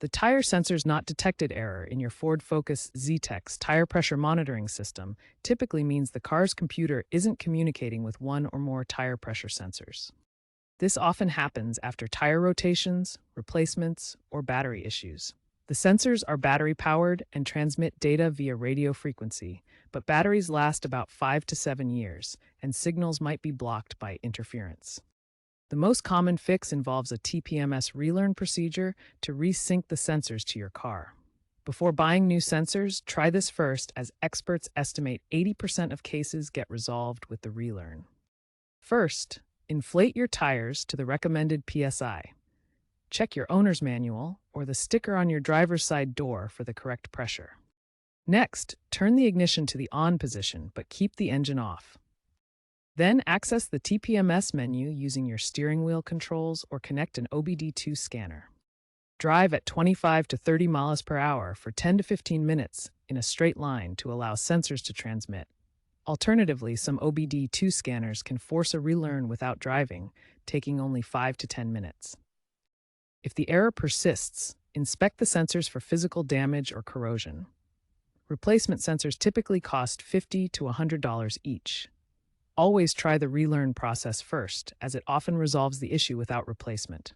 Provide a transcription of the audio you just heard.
The Tyre Sensors Not Detected error in your Ford Focus Zetec's tire pressure monitoring system typically means the car's computer isn't communicating with one or more tire pressure sensors. This often happens after tire rotations, replacements, or battery issues. The sensors are battery-powered and transmit data via radio frequency, but batteries last about 5 to 7 years, and signals might be blocked by interference. The most common fix involves a TPMS Relearn procedure to resync the sensors to your car. Before buying new sensors, try this first, as experts estimate 80% of cases get resolved with the Relearn. First, inflate your tires to the recommended PSI. Check your owner's manual or the sticker on your driver's side door for the correct pressure. Next, turn the ignition to the on position, but keep the engine off. Then access the TPMS menu using your steering wheel controls or connect an OBD2 scanner. Drive at 25 to 30 miles per hour for 10 to 15 minutes in a straight line to allow sensors to transmit. Alternatively, some OBD2 scanners can force a relearn without driving, taking only 5 to 10 minutes. If the error persists, inspect the sensors for physical damage or corrosion. Replacement sensors typically cost $50 to $100 each. Always try the relearn process first, as it often resolves the issue without replacement.